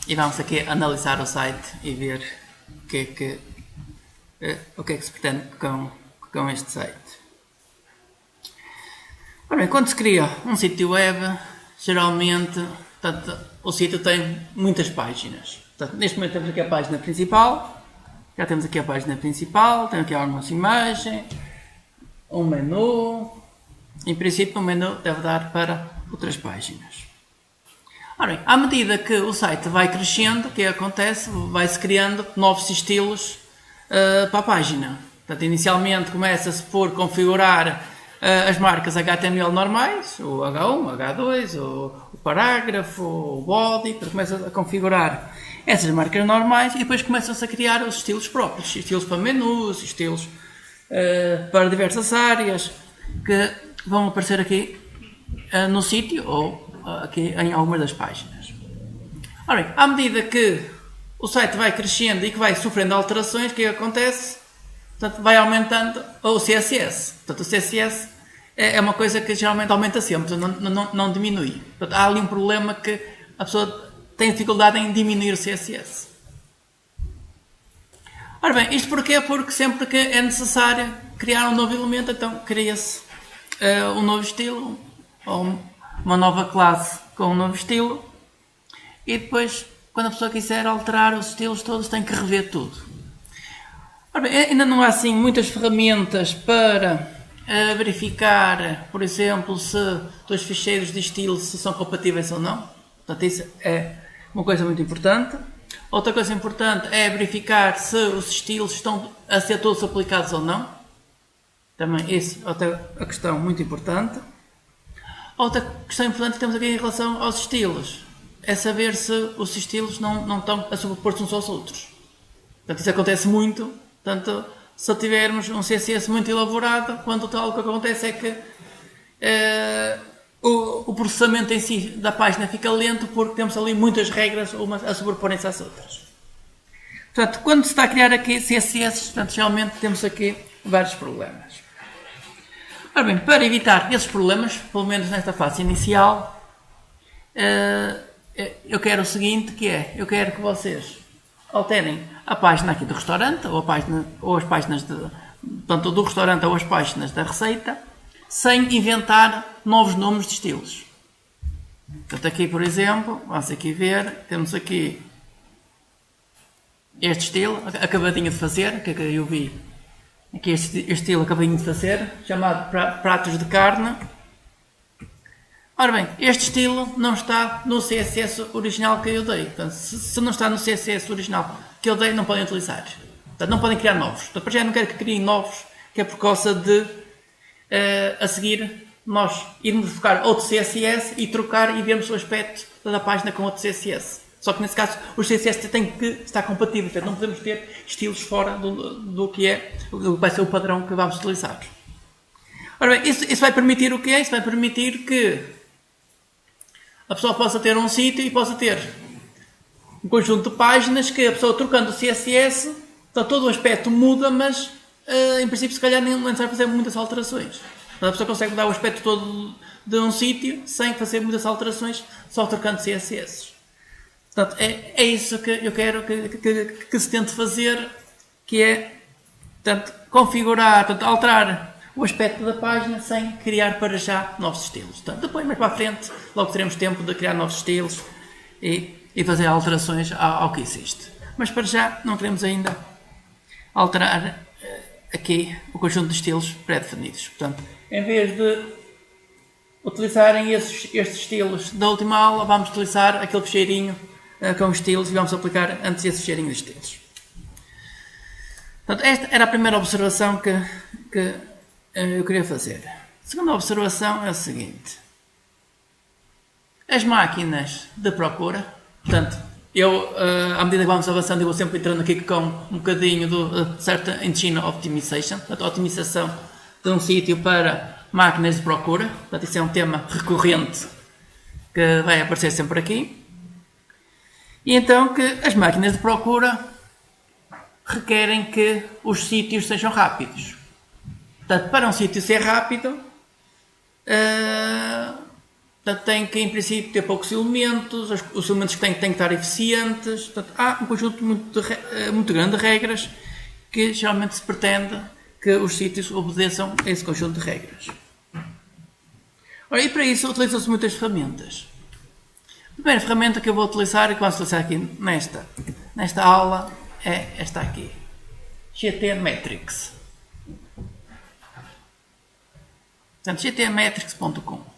e vamos aqui analisar o site e ver o que é que se pretende com este site. Ora bem, quando se cria um sítio web, geralmente o sítio tem muitas páginas. Portanto, neste momento temos aqui a página principal, já temos aqui a página principal, temos aqui algumas imagens, um menu. Em princípio, o menu deve dar para outras páginas. Ora bem, à medida que o site vai crescendo, o que acontece? Vai-se criando novos estilos para a página. Portanto, inicialmente começa-se por configurar as marcas HTML normais, o H1, o H2, o parágrafo, o body, começa a configurar essas marcas normais e depois começam-se a criar os estilos próprios, estilos para menus, estilos para diversas áreas, que vão aparecer aqui no sítio ou aqui em algumas das páginas. Ora bem, à medida que o site vai crescendo e que vai sofrendo alterações, o que acontece? Portanto, vai aumentando o CSS. Portanto, o CSS é uma coisa que geralmente aumenta sempre, não diminui. Portanto, há ali um problema que a pessoa tem dificuldade em diminuir o CSS. Ora bem, isto porquê? Porque sempre que é necessário criar um novo elemento, então cria-se um novo estilo, ou uma nova classe com um novo estilo, e depois, quando a pessoa quiser alterar os estilos todos, tem que rever tudo. Ora bem, ainda não há assim muitas ferramentas para verificar, por exemplo, se dois ficheiros de estilo se são compatíveis ou não. Portanto, isso é uma coisa muito importante. Outra coisa importante é verificar se os estilos estão a ser todos aplicados ou não. Também isso é outra questão muito importante. Outra questão importante que temos aqui em relação aos estilos é saber se os estilos não estão a sobrepor-se uns aos outros. Portanto, isso acontece muito. Portanto, se tivermos um CSS muito elaborado, quando tal, o que acontece é que o processamento em si da página fica lento porque temos ali muitas regras, umas a sobreporem-se às outras. Portanto, quando se está a criar aqui CSS, portanto, geralmente temos aqui vários problemas. Ora bem, para evitar esses problemas, pelo menos nesta fase inicial, eu quero o seguinte, que é, eu quero que vocês alterem a página aqui do restaurante, ou as páginas tanto do restaurante ou as páginas da receita, sem inventar novos nomes de estilos. Portanto, aqui, por exemplo, vamos aqui ver, temos aqui este estilo, acabadinho de fazer, que eu vi aqui este estilo acabadinho de fazer, chamado pratos de carne. Ora bem, este estilo não está no CSS original que eu dei. Portanto, se não está no CSS original que eu dei, não podem utilizar. Portanto, não podem criar novos. Portanto, para já não quero que criem novos, que é por causa de, a seguir, nós irmos buscar outro CSS e trocar e vermos o aspecto da página com outro CSS. Só que nesse caso, os CSS têm que estar compatíveis. Portanto, não podemos ter estilos fora do que vai ser o padrão que vamos utilizar. Ora bem, isso vai permitir o quê? Isso vai permitir que a pessoa possa ter um sítio e possa ter um conjunto de páginas que a pessoa trocando o CSS, então todo o aspecto muda, mas em princípio se calhar nem é necessário fazer muitas alterações. Então, a pessoa consegue mudar o aspecto todo de um sítio sem fazer muitas alterações, só trocando CSS. Portanto, é isso que eu quero que se tente fazer, que é portanto, configurar, portanto, alterar o aspecto da página sem criar para já novos estilos. Portanto, depois, mais para a frente, logo teremos tempo de criar novos estilos e fazer alterações ao que existe. Mas para já não queremos ainda alterar aqui o conjunto de estilos pré-definidos. Portanto, em vez de utilizarem estes estilos da última aula, vamos utilizar aquele ficheirinho com estilos e vamos aplicar antes esse ficheirinho de estilos. Portanto, esta era a primeira observação que eu queria fazer. A segunda observação é a seguinte. As máquinas de procura, portanto, à medida que vamos avançando, eu vou sempre entrando aqui com um bocadinho do Search Engine Optimization, portanto, a otimização de um sítio para máquinas de procura. Portanto, isso é um tema recorrente que vai aparecer sempre aqui. E então que as máquinas de procura requerem que os sítios sejam rápidos. Portanto, para um sítio ser rápido, Portanto, tem que, em princípio, ter poucos elementos, os elementos que têm que estar eficientes. Portanto, há um conjunto muito grande de regras que geralmente se pretende que os sítios obedeçam a esse conjunto de regras. Ora, e para isso utilizam-se muitas ferramentas. A primeira ferramenta que eu vou utilizar e que vamos utilizar aqui nesta aula é esta aqui. GTmetrix. Portanto, gtmetrix.com.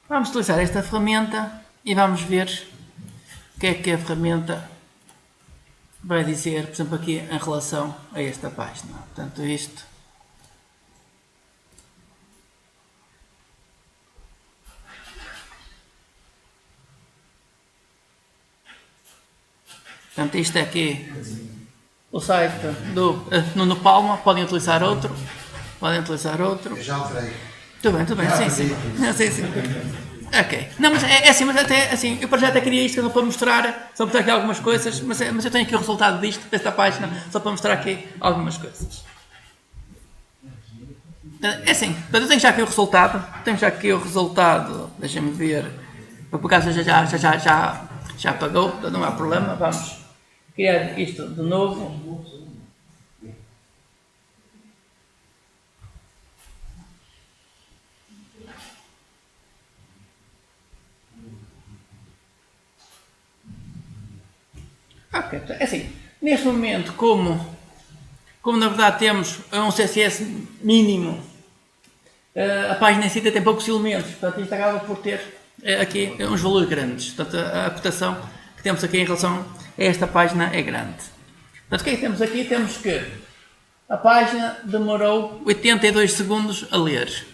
Vamos utilizar esta ferramenta e vamos ver o que é que a ferramenta vai dizer, por exemplo, aqui em relação a esta página. Portanto, isto. Portanto, isto é aqui o site do Nuno Palma. Podem utilizar outro. Eu já alterei. Tudo bem, sim. Ok. Não, mas é assim, mas até assim, eu para já até queria isto só para mostrar aqui algumas coisas, mas eu tenho aqui o resultado desta página, só para mostrar aqui algumas coisas. É assim, eu tenho já aqui o resultado, deixem-me ver, por acaso já apagou, não há problema, vamos criar isto de novo. Ok, é assim, neste momento, como na verdade temos um CSS mínimo, a página em si tem poucos elementos, portanto isto acaba por ter aqui uns valores grandes. Portanto, a cotação que temos aqui em relação a esta página é grande. Portanto, o que é que temos aqui? Temos que a página demorou 82 segundos a ler.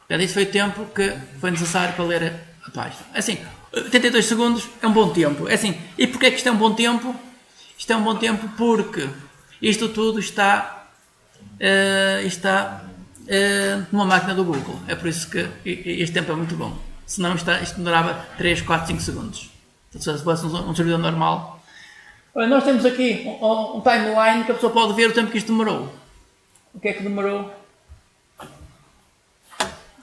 Portanto, isso foi o tempo que foi necessário para ler a página. Assim, 82 segundos é um bom tempo. É assim, e porquê é que isto é um bom tempo? Isto é um bom tempo porque isto tudo está numa máquina do Google. É por isso que este tempo é muito bom. Senão isto demorava 3, 4, 5 segundos. Se fosse um servidor normal. Olha, nós temos aqui um timeline que a pessoa pode ver o tempo que isto demorou. O que é que demorou?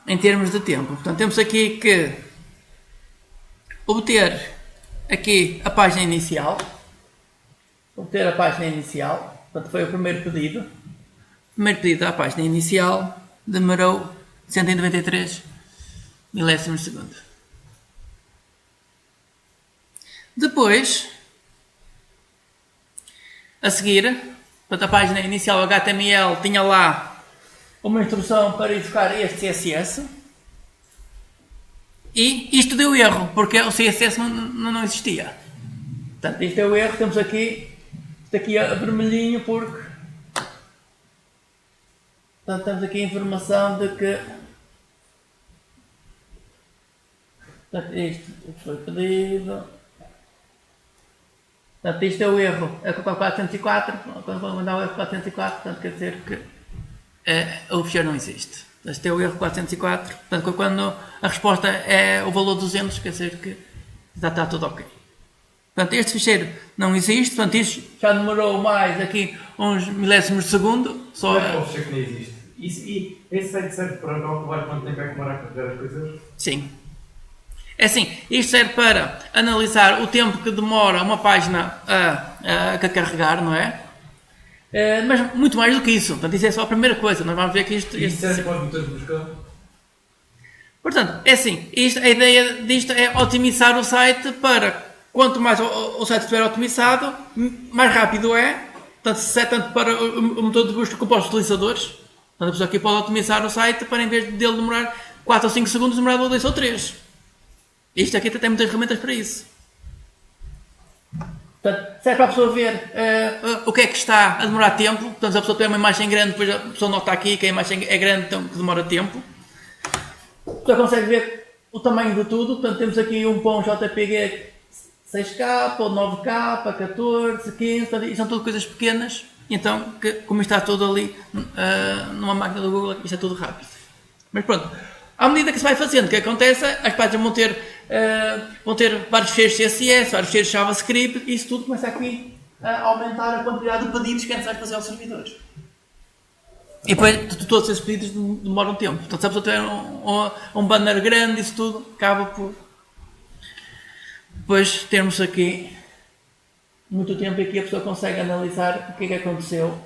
Em termos de tempo. Portanto, temos aqui que obter aqui a página inicial. Portanto, foi o primeiro pedido. O primeiro pedido à página inicial demorou 193 milésimos de segundo. Depois, a seguir, portanto, a página inicial HTML tinha lá uma instrução para executar este CSS. E isto deu erro, porque o CSS não existia. Portanto, isto é o erro. Temos aqui, isto aqui a vermelhinho, porque portanto, temos aqui a informação de que portanto, isto foi pedido. Portanto, isto é o erro. É o 404. Quando vou mandar o erro 404, portanto, quer dizer que o ficheiro não existe. Este é o erro 404. Portanto, quando a resposta é o valor 200, quer dizer que já está tudo ok. Portanto, este ficheiro não existe. Portanto, isto já demorou mais aqui uns milésimos de segundo. Só é o ficheiro que não existe. E esse site serve para calcular quanto tempo é que demora a carregar as coisas? Sim. É assim, isto serve para analisar o tempo que demora uma página a carregar, não é? Mas muito mais do que isso. Portanto, isso é só a primeira coisa. Nós vamos ver que isto... Isso serve para os motores de busca? Portanto, é assim, a ideia disto é otimizar o site para, quanto mais o site estiver otimizado, mais rápido é. Portanto, se é tanto para o motor de busca como para os utilizadores. Portanto, a pessoa aqui pode otimizar o site para, em vez dele demorar 4 ou 5 segundos, demorar 2 ou 3. Isto aqui tem muitas ferramentas para isso. Portanto, serve para a pessoa ver o que é que está a demorar tempo. Portanto, se a pessoa tem uma imagem grande, depois a pessoa nota aqui que a imagem é grande, então que demora tempo. A pessoa consegue ver o tamanho de tudo. Portanto, temos aqui um pão JPG 6K, ou 9K, 14, 15, portanto, e são tudo coisas pequenas. Então, como está tudo ali numa máquina do Google, isto é tudo rápido. Mas pronto, à medida que se vai fazendo, o que acontece? As páginas vão ter vários ficheiros CSS, vários ficheiros JavaScript, e isso tudo começa aqui a aumentar a quantidade de pedidos que é necessário fazer aos servidores. E depois todos esses pedidos demoram tempo. Portanto, se a pessoa tiver um banner grande, isso tudo acaba por depois termos aqui muito tempo e aqui a pessoa consegue analisar o que é que aconteceu.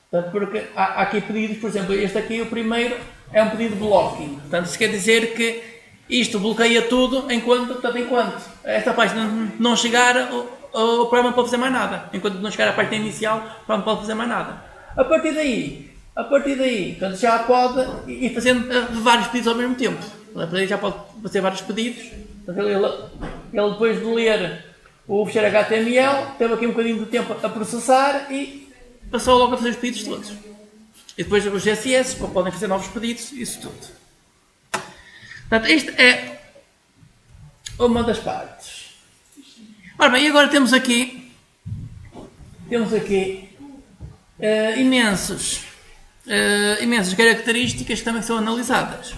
Portanto, porque há aqui pedidos, por exemplo, este aqui, o primeiro, é um pedido de blocking. Portanto, isso quer dizer que isto bloqueia tudo enquanto esta página não chegar, o programa não pode fazer mais nada. Enquanto não chegar à página inicial, o programa não pode fazer mais nada. A partir daí, portanto, já pode ir fazendo vários pedidos ao mesmo tempo. A partir daí já pode fazer vários pedidos. Portanto, ele depois de ler o fecheiro HTML, teve aqui um bocadinho de tempo a processar e passou logo a fazer os pedidos todos. E depois os CSS podem fazer novos pedidos, isso tudo. Portanto, isto é uma das partes. Ora bem, e agora temos aqui imensas características que também são analisadas.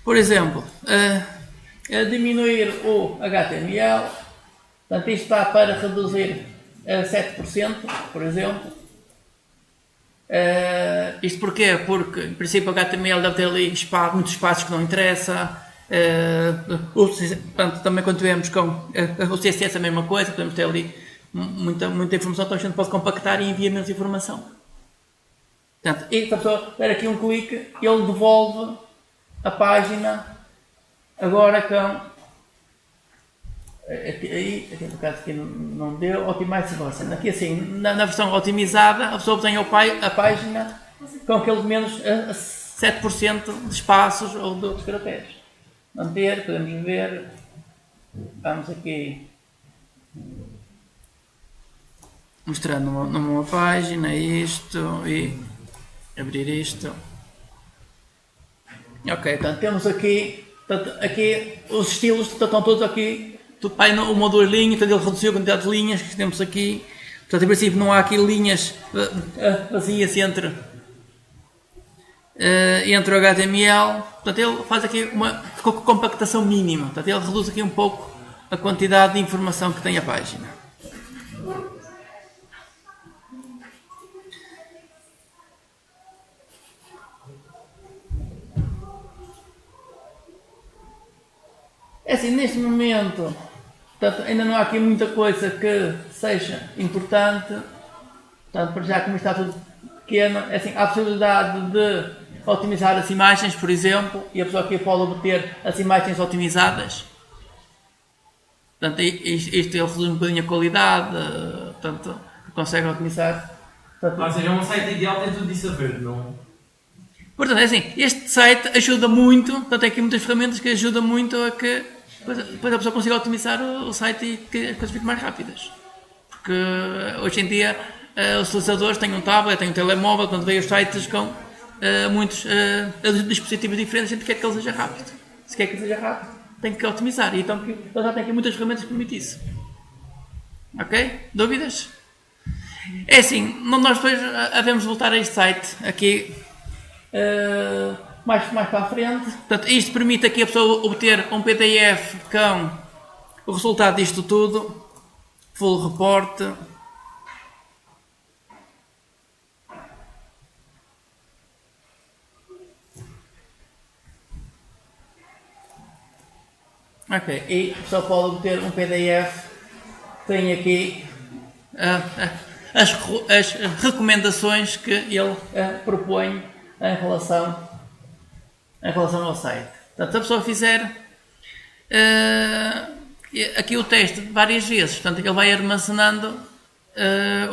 Por exemplo, diminuir o HTML. Portanto, isto está para reduzir a 7%, por exemplo. Isto porquê? Porque, em princípio, o HTML deve ter ali muitos espaços que não interessa. Portanto, também quando tivermos com o CSS a mesma coisa, podemos ter ali muita informação, então a gente pode compactar e enviar menos informação. Portanto, e se a pessoa der aqui um clique, ele devolve a página agora com... Aqui no caso aqui não deu, Optimize Version. Aqui assim, na versão otimizada, a pessoa tem a página com aquele menos 7% de espaços ou de outros caracteres. Manter, podemos ver, vamos aqui mostrando numa página isto e abrir isto. Ok, portanto temos aqui os estilos estão todos aqui. Uma ou duas linhas, portanto ele reduziu a quantidade de linhas que temos aqui. Portanto, em princípio não há aqui linhas vazias entre o HTML. Portanto, ele faz aqui uma compactação mínima. Portanto, ele reduz aqui um pouco a quantidade de informação que tem a página. É assim, neste momento, portanto, ainda não há aqui muita coisa que seja importante. Portanto, para já, como está tudo pequeno, é assim, há a possibilidade de otimizar as imagens, por exemplo, e a pessoa aqui pode obter as imagens otimizadas. Portanto, isto ele reduz um bocadinho a qualidade, portanto, consegue otimizar. Portanto, ou seja, é um site ideal, tem tudo isso a ver, não? Portanto, é assim, este site ajuda muito, portanto, tem aqui muitas ferramentas que ajudam muito a que depois a pessoa consiga otimizar o site e que as coisas fiquem mais rápidas. Porque hoje em dia os utilizadores têm um tablet, têm um telemóvel, quando veem os sites com muitos dispositivos diferentes, a gente quer que ele seja rápido. Se quer que ele seja rápido, tem que otimizar. E então já tem aqui muitas ferramentas que permitem isso. Ok? Dúvidas? É assim, nós depois havemos voltar a este site aqui mais para a frente. Portanto, isto permite aqui a pessoa obter um PDF com o resultado disto tudo, full report. Ok, e a pessoa pode obter um PDF, tem aqui as recomendações que ele propõe em relação ao site. Portanto, se a pessoa fizer aqui o teste várias vezes, portanto, ele vai armazenando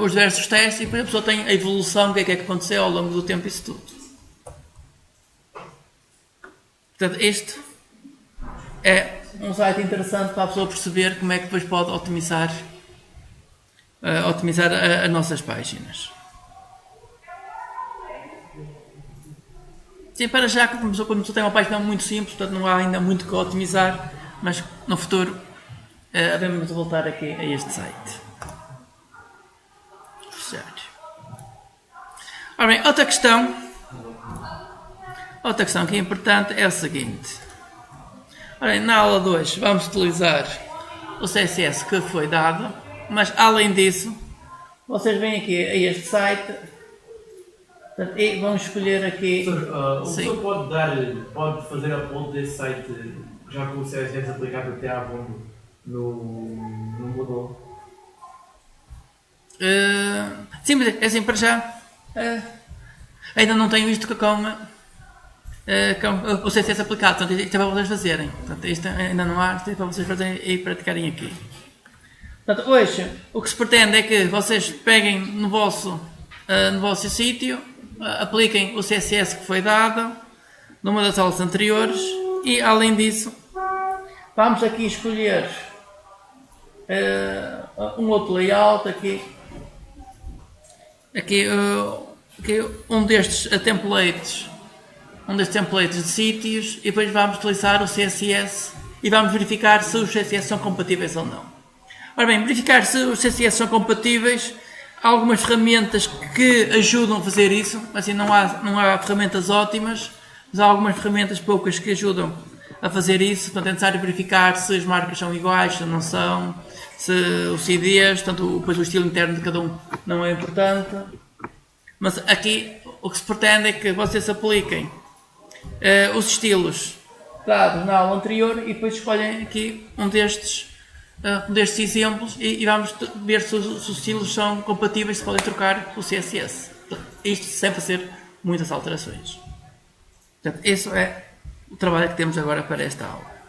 os diversos testes e depois a pessoa tem a evolução, o que é que aconteceu ao longo do tempo, isso tudo. Portanto, este é um site interessante para a pessoa perceber como é que depois pode otimizar as nossas páginas. Sim, para já, quando a pessoa tem uma página muito simples, portanto não há ainda muito que otimizar, mas no futuro devemos voltar aqui a este site. Fechar. Ora bem, outra questão que é importante é a seguinte. Ora bem, na aula de hoje vamos utilizar o CSS que foi dado, mas além disso vocês vêm aqui a este site, portanto, e vão escolher aqui. O sim. professor pode fazer upload desse site já com o CSS aplicado até à fundo no Moodle? Sim, mas é assim para já. Ainda não tenho isto com o CSS aplicado, portanto isto é para vocês fazerem. Portanto, isto ainda não há, isto é para vocês fazerem e praticarem aqui. Portanto, hoje o que se pretende é que vocês peguem no vosso sítio, apliquem o CSS que foi dado numa das aulas anteriores e, além disso, vamos aqui escolher um outro layout aqui um destes templates de sítios, e depois vamos utilizar o CSS e vamos verificar se os CSS são compatíveis ou não. Ora bem, verificar se os CSS são compatíveis, há algumas ferramentas que ajudam a fazer isso, assim não há ferramentas ótimas, mas há algumas ferramentas poucas que ajudam a fazer isso. Portanto, é necessário verificar se as marcas são iguais, se não são, se os CDs, portanto, depois o estilo interno de cada um não é importante. Mas aqui o que se pretende é que vocês apliquem os estilos dados na aula anterior e depois escolhem aqui um destes exemplos e vamos ver se os estilos são compatíveis, se podem trocar o CSS. Isto sem fazer muitas alterações. Portanto, esse é o trabalho que temos agora para esta aula.